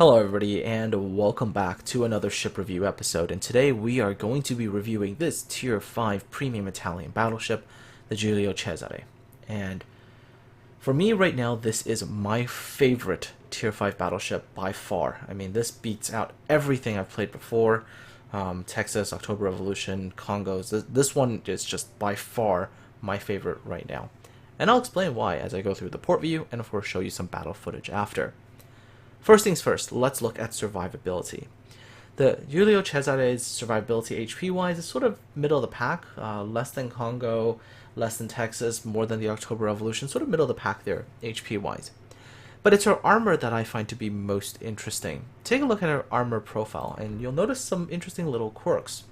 Hello everybody and welcome back to another ship review episode, and today we are going to be reviewing this tier 5 premium Italian battleship, the Giulio Cesare. And for me right now, this is my favorite tier 5 battleship by far. I mean, this beats out everything I've played before. Texas, October Revolution, Congos. This one is just by far my favorite right now. And I'll explain why as I go through the port view and of course show you some battle footage after. First things first, let's look at survivability. The Giulio Cesare's survivability HP-wise is sort of middle of the pack, less than Congo, less than Texas, more than the October Revolution, sort of middle of the pack there, HP-wise. But it's her armor that I find to be most interesting. Take a look at her armor profile, and you'll notice some interesting little quirks.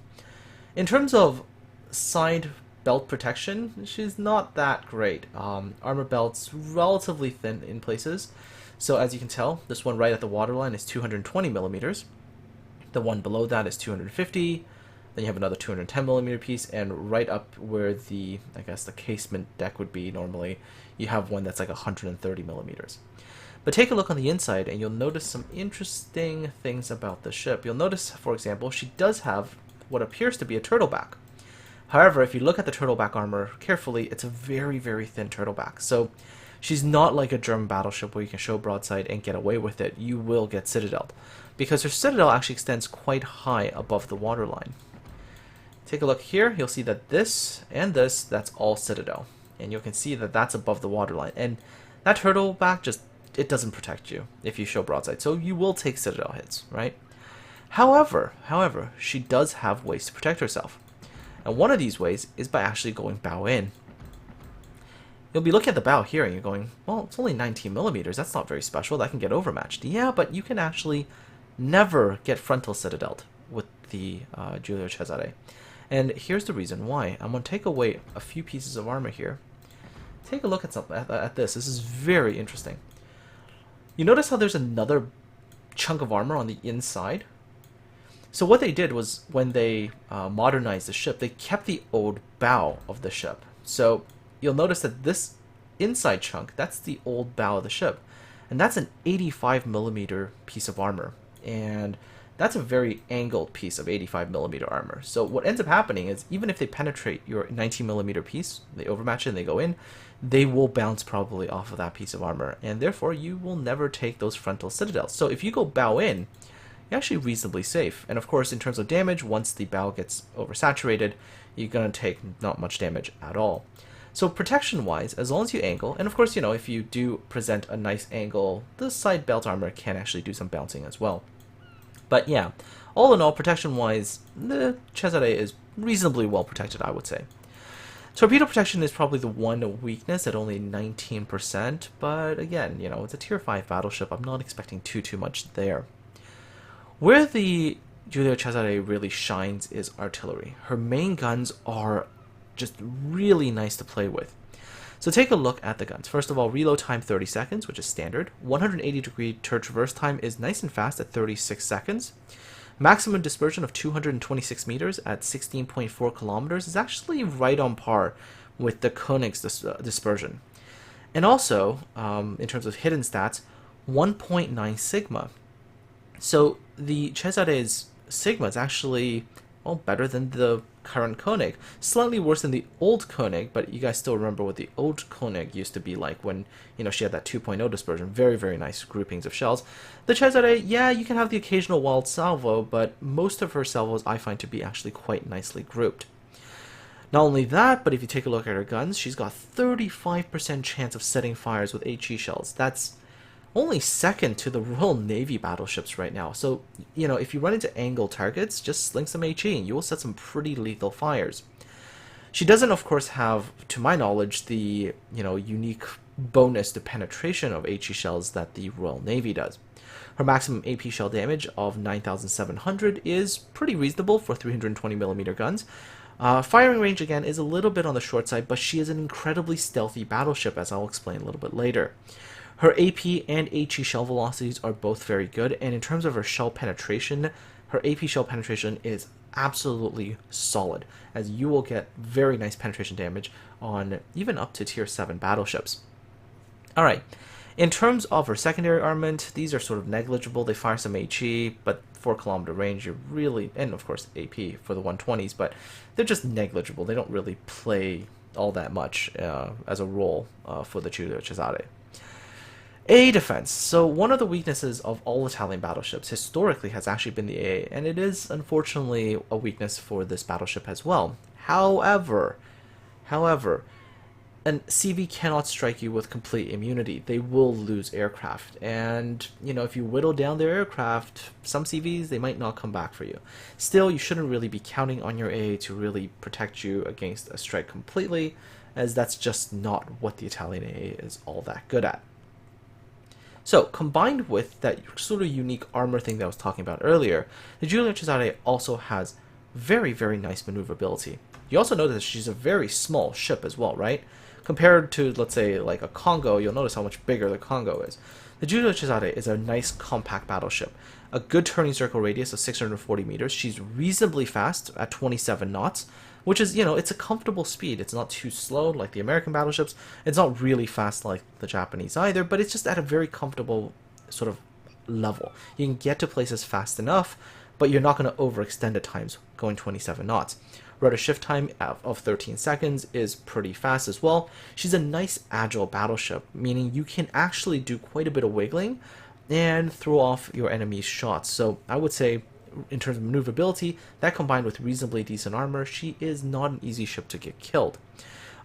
In terms of side belt protection, she's not that great. Armor belt's relatively thin in places. So as you can tell, this one right at the waterline is 220 millimeters. The one below that is 250. Then you have another 210 millimeter piece, and right up where the casement deck would be normally, you have one that's like 130 millimeters. But take a look on the inside, and you'll notice some interesting things about the ship. You'll notice, for example, she does have what appears to be a turtleback. However, if you look at the turtleback armor carefully, it's a very, very thin turtleback. So she's not like a German battleship where you can show broadside and get away with it. You will get citadeled, because her citadel actually extends quite high above the waterline. Take a look here. You'll see that this and this, that's all citadel. And you can see that that's above the waterline. And that turtleback it doesn't protect you if you show broadside. So you will take citadel hits, right? However, she does have ways to protect herself. And one of these ways is by actually going bow in. You'll be looking at the bow here and you're going, well, it's only 19 millimeters. That's not very special. That can get overmatched. Yeah, but you can actually never get frontal citadeled with the Giulio Cesare. And here's the reason why. I'm going to take away a few pieces of armor here. Take a look at this. This is very interesting. You notice how there's another chunk of armor on the inside? So what they did was, when they modernized the ship, they kept the old bow of the ship. So you'll notice that this inside chunk, that's the old bow of the ship. And that's an 85 millimeter piece of armor. And that's a very angled piece of 85 millimeter armor. So what ends up happening is, even if they penetrate your 19 millimeter piece, they overmatch it and they go in, they will bounce probably off of that piece of armor. And therefore, you will never take those frontal citadels. So if you go bow in, you're actually reasonably safe. And of course, in terms of damage, once the bow gets oversaturated, you're going to take not much damage at all. So protection-wise, as long as you angle, and of course, you know, if you do present a nice angle, the side belt armor can actually do some bouncing as well. But yeah, all in all, protection-wise, the Cesare is reasonably well protected, I would say. Torpedo protection is probably the one weakness at only 19%, but again, you know, it's a tier 5 battleship. I'm not expecting too much there. Where the Giulio Cesare really shines is artillery. Her main guns are just really nice to play with. So take a look at the guns. First of all, reload time 30 seconds, which is standard. 180-degree turret traverse time is nice and fast at 36 seconds. Maximum dispersion of 226 meters at 16.4 kilometers is actually right on par with the Koenig's dispersion. And also, in terms of hidden stats, 1.9 sigma. So the Cesare's sigma is actually, well, better than the current Koenig. Slightly worse than the old Koenig, but you guys still remember what the old Koenig used to be like when, you know, she had that 2.0 dispersion. Very, very nice groupings of shells. The Cesare, yeah, you can have the occasional wild salvo, but most of her salvos I find to be actually quite nicely grouped. Not only that, but if you take a look at her guns, she's got 35% chance of setting fires with HE shells. That's only second to the Royal Navy battleships right now. So, you know, if you run into angle targets, just sling some HE and you will set some pretty lethal fires. She doesn't, of course, have, to my knowledge, the, you know, unique bonus to penetration of HE shells that the Royal Navy does. Her maximum AP shell damage of 9,700 is pretty reasonable for 320 millimeter guns. Firing range, again, is a little bit on the short side, but she is an incredibly stealthy battleship, as I'll explain a little bit later. Her AP and HE shell velocities are both very good, and in terms of her shell penetration, her AP shell penetration is absolutely solid, as you will get very nice penetration damage on even up to tier 7 battleships. Alright, In terms of her secondary armament, these are sort of negligible. They fire some HE, but 4 kilometer range, you're really, and of course AP for the 120s, but they're just negligible. They don't really play all that much as a role for the Giulio Cesare. A defense. So one of the weaknesses of all Italian battleships historically has actually been the A, and it is unfortunately a weakness for this battleship as well. However, and CV cannot strike you with complete immunity. They will lose aircraft. And, if you whittle down their aircraft, some CVs, they might not come back for you. Still, you shouldn't really be counting on your A to really protect you against a strike completely, as that's just not what the Italian A is all that good at. So, combined with that sort of unique armor thing that I was talking about earlier, the Giulio Cesare also has very, very nice maneuverability. You also notice that she's a very small ship as well, right? Compared to, let's say, like a Congo, you'll notice how much bigger the Congo is. The Giulio Cesare is a nice compact battleship. A good turning circle radius of 640 meters. She's reasonably fast at 27 knots, which is, it's a comfortable speed. It's not too slow like the American battleships. It's not really fast like the Japanese either, but it's just at a very comfortable sort of level. You can get to places fast enough, but you're not going to overextend at times going 27 knots. Rudder shift time of 13 seconds is pretty fast as well. She's a nice agile battleship, meaning you can actually do quite a bit of wiggling and throw off your enemy's shots. So I would say, in terms of maneuverability, that combined with reasonably decent armor, she is not an easy ship to get killed.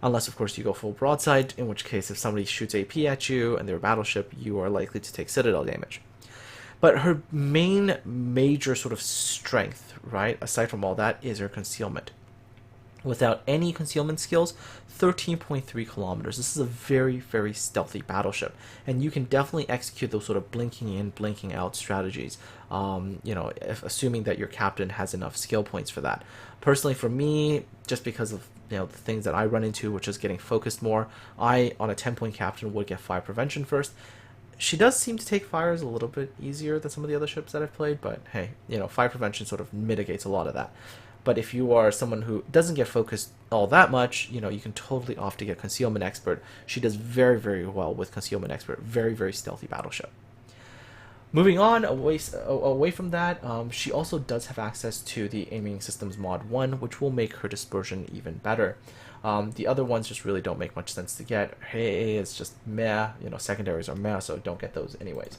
Unless, of course, you go full broadside, in which case if somebody shoots AP at you and they're a battleship, you are likely to take citadel damage. But her main major sort of strength, right, aside from all that, is her concealment. Without any concealment skills, 13.3 kilometers. This is a very, very stealthy battleship, and you can definitely execute those sort of blinking in, blinking out strategies. Assuming that your captain has enough skill points for that. Personally, for me, just because of the things that I run into, which is getting focused more, I on a 10-point captain would get fire prevention first. She does seem to take fires a little bit easier than some of the other ships that I've played, but hey, fire prevention sort of mitigates a lot of that. But if you are someone who doesn't get focused all that much, you can totally opt to get Concealment Expert. She does very, very well with Concealment Expert. Very, very stealthy battleship. Moving on, away from that, she also does have access to the Aiming Systems Mod 1, which will make her dispersion even better. The other ones just really don't make much sense to get. Her AA is just meh, secondaries are meh, so don't get those anyways.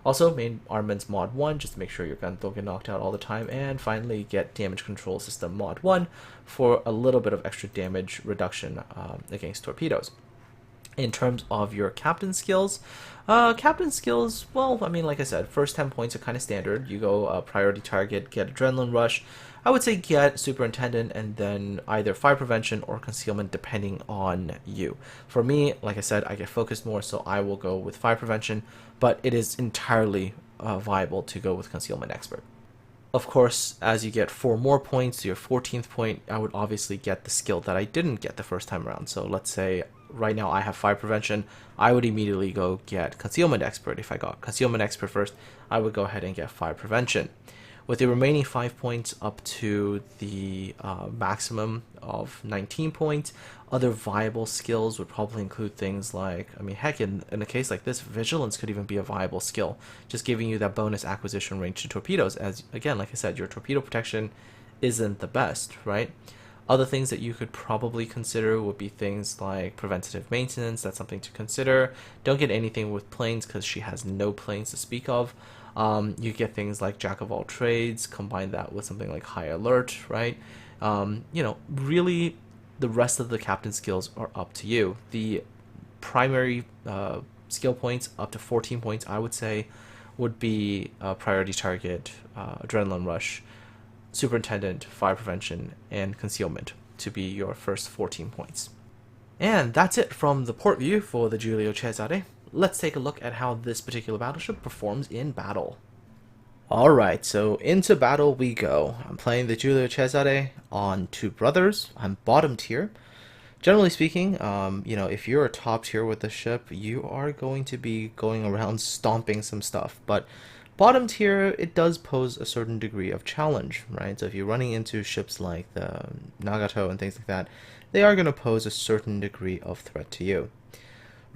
Also, main Armaments Mod 1, just to make sure your guns don't get knocked out all the time. And finally, get Damage Control System Mod 1 for a little bit of extra damage reduction against torpedoes. In terms of your captain skills, well, like I said, first 10 points are kind of standard. You go Priority Target, get Adrenaline Rush. I would say get Superintendent and then either Fire Prevention or Concealment depending on you. For me, like I said, I get focused more, so I will go with Fire Prevention, but it is entirely viable to go with Concealment Expert. Of course, as you get 4 more points to your 14th point, I would obviously get the skill that I didn't get the first time around. So let's say right now I have Fire Prevention, I would immediately go get Concealment Expert. If I got Concealment Expert first, I would go ahead and get Fire Prevention. With the remaining 5 points up to the maximum of 19 points, other viable skills would probably include things like, heck, in a case like this, Vigilance could even be a viable skill, just giving you that bonus acquisition range to torpedoes, as, again, like I said, your torpedo protection isn't the best, right? Other things that you could probably consider would be things like preventative maintenance. That's something to consider. Don't get anything with planes because she has no planes to speak of. You get things like Jack of all trades, combine that with something like high alert, right? Really the rest of the captain skills are up to you. The primary skill points, up to 14 points, I would say, would be Priority Target, Adrenaline Rush, Superintendent, Fire Prevention, and Concealment to be your first 14 points. And that's it from the port view for the Giulio Cesare. Let's take a look at how this particular battleship performs in battle. Alright, so into battle we go. I'm playing the Giulio Cesare on Two Brothers. I'm bottom tier. Generally speaking, if you're a top tier with the ship, you are going to be going around stomping some stuff. But bottom tier, it does pose a certain degree of challenge, right? So if you're running into ships like the Nagato and things like that, they are going to pose a certain degree of threat to you.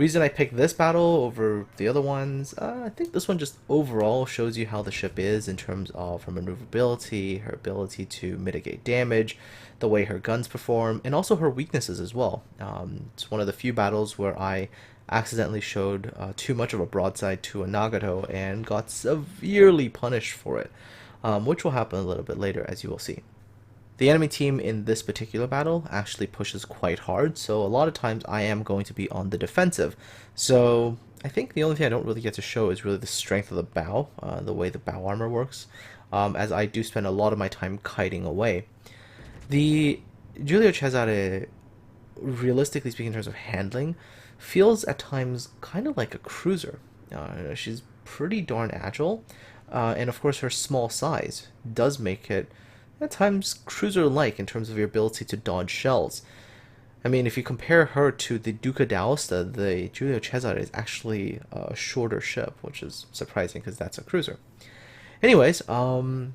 Reason I picked this battle over the other ones, I think this one just overall shows you how the ship is in terms of her maneuverability, her ability to mitigate damage, the way her guns perform, and also her weaknesses as well. It's one of the few battles where I accidentally showed too much of a broadside to a Nagato and got severely punished for it, which will happen a little bit later, as you will see. The enemy team in this particular battle actually pushes quite hard, so a lot of times I am going to be on the defensive. So I think the only thing I don't really get to show is really the strength of the bow, the way the bow armor works, as I do spend a lot of my time kiting away. The Giulio Cesare, realistically speaking in terms of handling, feels at times kind of like a cruiser. She's pretty darn agile, and of course her small size does make it at times cruiser-like in terms of your ability to dodge shells. I mean, if you compare her to the Duca d'Aosta, the Giulio Cesare is actually a shorter ship, which is surprising because that's a cruiser. Anyways, the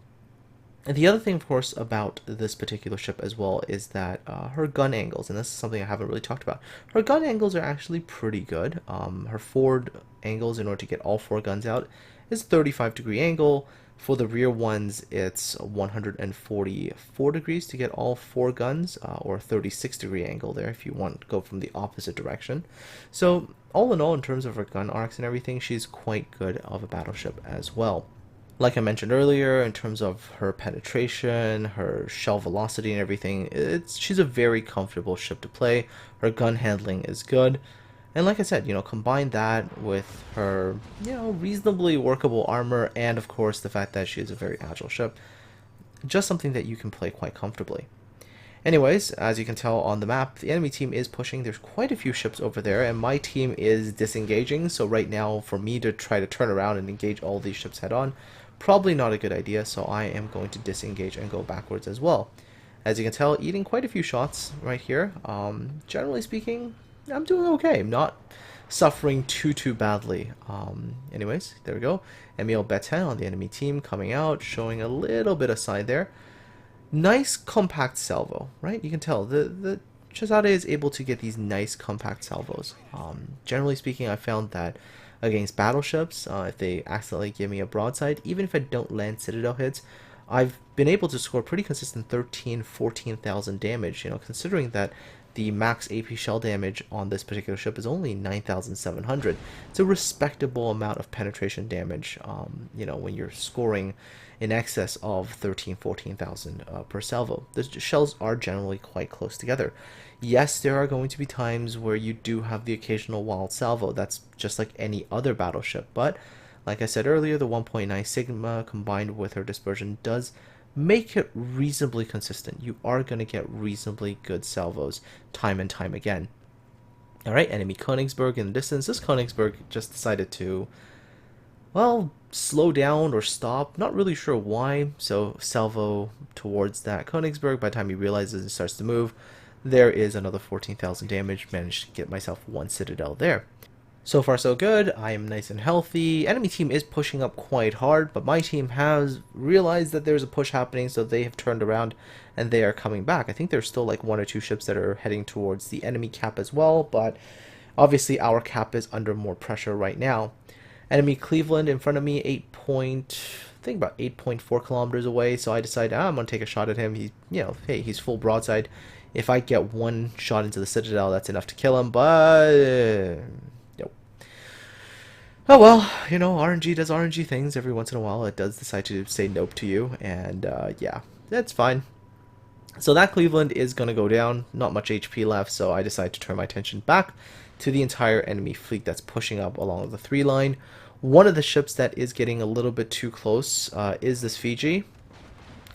other thing, of course, about this particular ship as well is that her gun angles, and this is something I haven't really talked about. Her gun angles are actually pretty good. Her forward angles, in order to get all four guns out, is 35-degree angle. For the rear ones, it's 144 degrees to get all four guns, or 36-degree angle there if you want to go from the opposite direction. So all in all, in terms of her gun arcs and everything, she's quite good of a battleship as well. Like I mentioned earlier, in terms of her penetration, her shell velocity and everything, she's a very comfortable ship to play. Her gun handling is good. And like I said, combine that with her, reasonably workable armor and, of course, the fact that she is a very agile ship. Just something that you can play quite comfortably. Anyways, as you can tell on the map, the enemy team is pushing. There's quite a few ships over there, and my team is disengaging. So right now, for me to try to turn around and engage all these ships head-on, probably not a good idea. So I am going to disengage and go backwards as well. As you can tell, eating quite a few shots right here. Generally speaking, I'm doing okay. I'm not suffering too badly. Anyways, there we go. Emile Betin on the enemy team coming out, showing a little bit of side there. Nice compact salvo, right? You can tell the Cesare is able to get these nice compact salvos. Generally speaking, I found that against battleships, if they accidentally give me a broadside, even if I don't land citadel hits, I've been able to score pretty consistent 14,000 damage, considering that the max AP shell damage on this particular ship is only 9,700. It's a respectable amount of penetration damage, when you're scoring in excess of 14,000 per salvo. The shells are generally quite close together. Yes, there are going to be times where you do have the occasional wild salvo. That's just like any other battleship. But like I said earlier, the 1.9 Sigma combined with her dispersion does make it reasonably consistent. You are going to get reasonably good salvos time and time again. Alright, enemy Königsberg in the distance. This Königsberg just decided to, well, slow down or stop. Not really sure why. So salvo towards that Königsberg. By the time he realizes and starts to move, there is another 14,000 damage. Managed to get myself one citadel there. So far so good, I am nice and healthy. Enemy team is pushing up quite hard, but my team has realized that there's a push happening, so they have turned around and they are coming back. I think there's still like one or two ships that are heading towards the enemy cap as well, but obviously our cap is under more pressure right now. Enemy Cleveland in front of me, I think about 8.4 kilometers away, so I decided I'm going to take a shot at him. He's, hey, he's full broadside. If I get one shot into the Citadel, that's enough to kill him, but oh well, RNG does RNG things every once in a while. It does decide to say nope to you, and yeah, that's fine. So that Cleveland is going to go down. Not much HP left, so I decide to turn my attention back to the entire enemy fleet that's pushing up along the 3 line. One of the ships that is getting a little bit too close is this Fiji.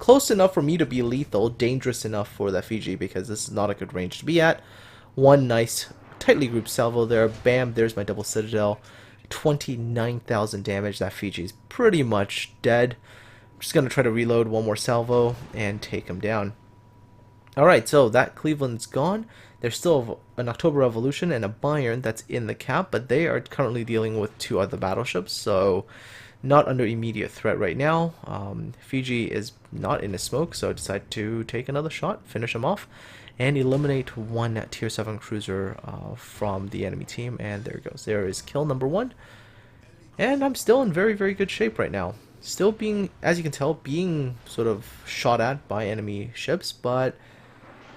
Close enough for me to be lethal, dangerous enough for that Fiji, because this is not a good range to be at. One nice, tightly grouped salvo there. Bam, there's my double citadel. 29,000 damage. That Fiji is pretty much dead. I'm just going to try to reload one more salvo and take him down. Alright, so that Cleveland's gone. There's still an October Revolution and a Bayern that's in the cap, but they are currently dealing with 2 other battleships, so not under immediate threat right now. Fiji is not in a smoke, so I decided to take another shot, finish him off, and eliminate one tier 7 cruiser from the enemy team. And there it goes. There is kill number 1. And I'm still in very, very good shape right now. Still being, as you can tell, being sort of shot at by enemy ships, but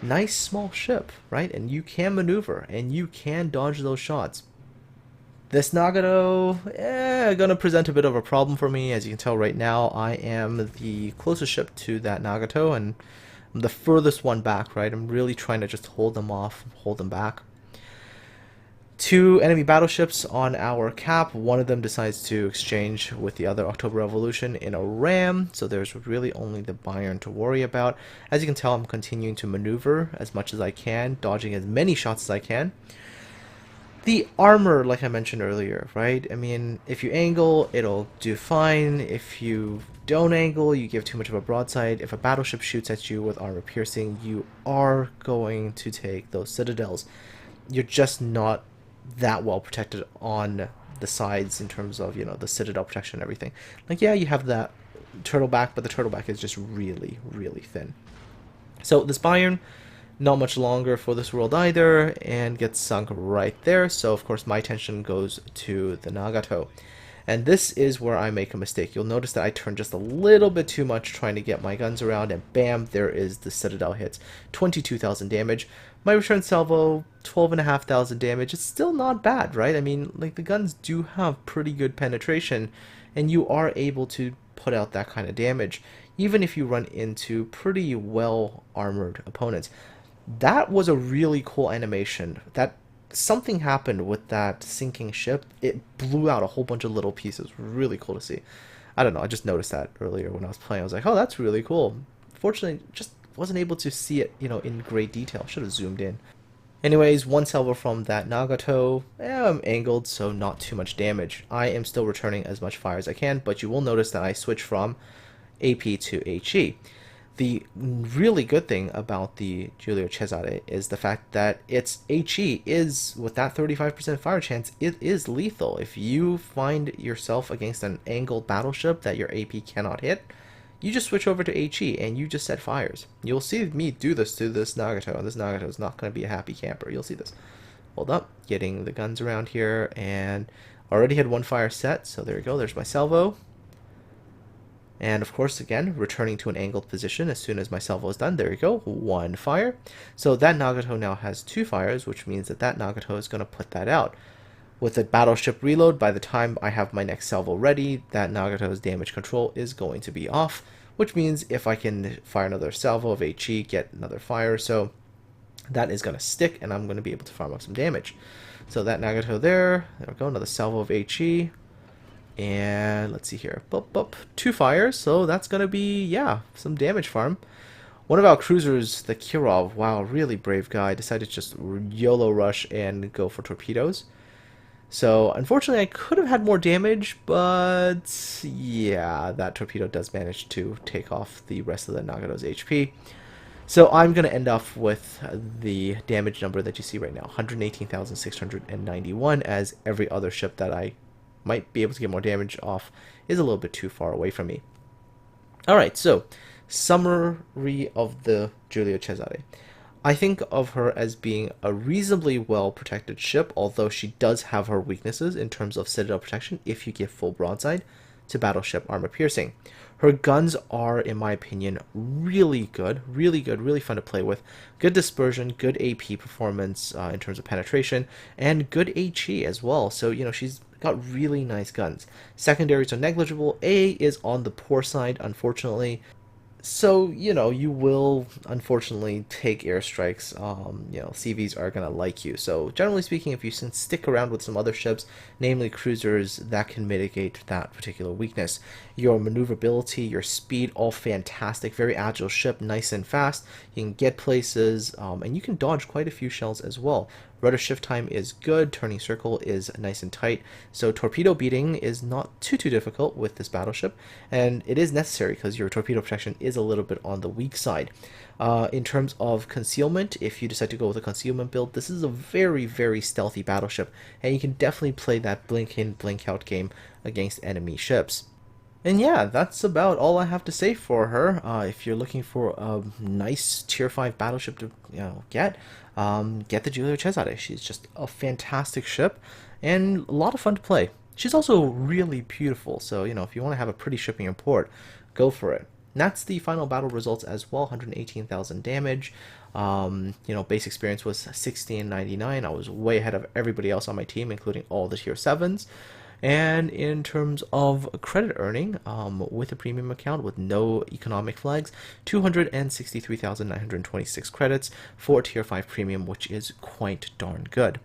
nice small ship, right? And you can maneuver, and you can dodge those shots. This Nagato, gonna present a bit of a problem for me. As you can tell right now, I am the closest ship to that Nagato, and I'm the furthest one back, right? I'm really trying to just hold them off, hold them back. 2 enemy battleships on our cap. One of them decides to exchange with the other October Revolution in a ram, so there's really only the Bayern to worry about. As you can tell, I'm continuing to maneuver as much as I can, dodging as many shots as I can. The armor, like I mentioned earlier, right? I mean, if you angle, it'll do fine. If you don't angle, you give too much of a broadside. If a battleship shoots at you with armor piercing, you are going to take those citadels. You're just not that well protected on the sides in terms of, you know, the citadel protection and everything. Like, yeah, you have that turtleback, but the turtleback is just really, really thin. So this Bayern, not much longer for this world either, and gets sunk right there. So of course my attention goes to the Nagato. And this is where I make a mistake. You'll notice that I turn just a little bit too much trying to get my guns around, and bam, there is the Citadel hits. 22,000 damage. My return salvo, 12,500 damage. It's still not bad, right? I mean, like, the guns do have pretty good penetration, and you are able to put out that kind of damage, even if you run into pretty well armored opponents. That was a really cool animation. That something happened with that sinking ship. It blew out a whole bunch of little pieces. Really cool to see. I don't know, I just noticed that earlier when I was playing. I was like, oh, that's really cool. Fortunately, just wasn't able to see it, you know, in great detail. Should have zoomed in. Anyways, 1 salvo from that Nagato. I'm angled, so not too much damage. I am still returning as much fire as I can, but you will notice that I switch from AP to HE. The really good thing about the Giulio Cesare is the fact that its HE is, with that 35% fire chance, it is lethal. If you find yourself against an angled battleship that your AP cannot hit, you just switch over to HE and you just set fires. You'll see me do this to this Nagato, and this Nagato is not going to be a happy camper. You'll see this. Hold up, getting the guns around here, and already had 1 fire set, so there you go, there's my salvo. And of course, again, returning to an angled position as soon as my salvo is done. There you go, 1 fire. So that Nagato now has 2 fires, which means that that Nagato is going to put that out. With the battleship reload, by the time I have my next salvo ready, that Nagato's damage control is going to be off, which means if I can fire another salvo of HE, get another fire, so that is going to stick, and I'm going to be able to farm up some damage. So that Nagato there we go, another salvo of HE. And let's see here, 2 fires, so that's gonna be, yeah, some damage farm. One of our cruisers, the Kirov, wow, really brave guy, decided to just YOLO rush and go for torpedoes. So unfortunately I could have had more damage, but yeah, that torpedo does manage to take off the rest of the Nagato's HP. So I'm going to end off with the damage number that you see right now, 118,691, as every other ship that I might be able to get more damage off is a little bit too far away from me. Alright, so summary of the Giulio Cesare. I think of her as being a reasonably well protected ship, although she does have her weaknesses in terms of citadel protection if you give full broadside to battleship armor piercing. Her guns are, in my opinion, really good, really fun to play with. Good dispersion, good AP performance in terms of penetration, and good HE as well. So, you know, she's got really nice guns. Secondaries are negligible. A is on the poor side, unfortunately. So, you know, you will unfortunately take airstrikes. You know, CVs are going to like you. So, generally speaking, if you can stick around with some other ships, namely cruisers, that can mitigate that particular weakness. Your maneuverability, your speed, all fantastic. Very agile ship, nice and fast. You can get places, and you can dodge quite a few shells as well. Rudder shift time is good, turning circle is nice and tight, so torpedo beating is not too difficult with this battleship, and it is necessary because your torpedo protection is a little bit on the weak side. In terms of concealment, if you decide to go with a concealment build, this is a very stealthy battleship, and you can definitely play that blink in, blink out game against enemy ships. And yeah, that's about all I have to say for her. If you're looking for a nice tier 5 battleship to get the Giulio Cesare. She's just a fantastic ship and a lot of fun to play. She's also really beautiful, so if you want to have a pretty ship in your port, go for it. And that's the final battle results as well. 118,000 damage. Base experience was 1699. I was way ahead of everybody else on my team, including all the tier 7s. And in terms of credit earning, with a premium account with no economic flags, 263,926 credits for tier 5 premium, which is quite darn good.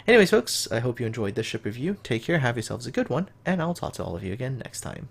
Anyways, folks, I hope you enjoyed this ship review. Take care, have yourselves a good one, and I'll talk to all of you again next time.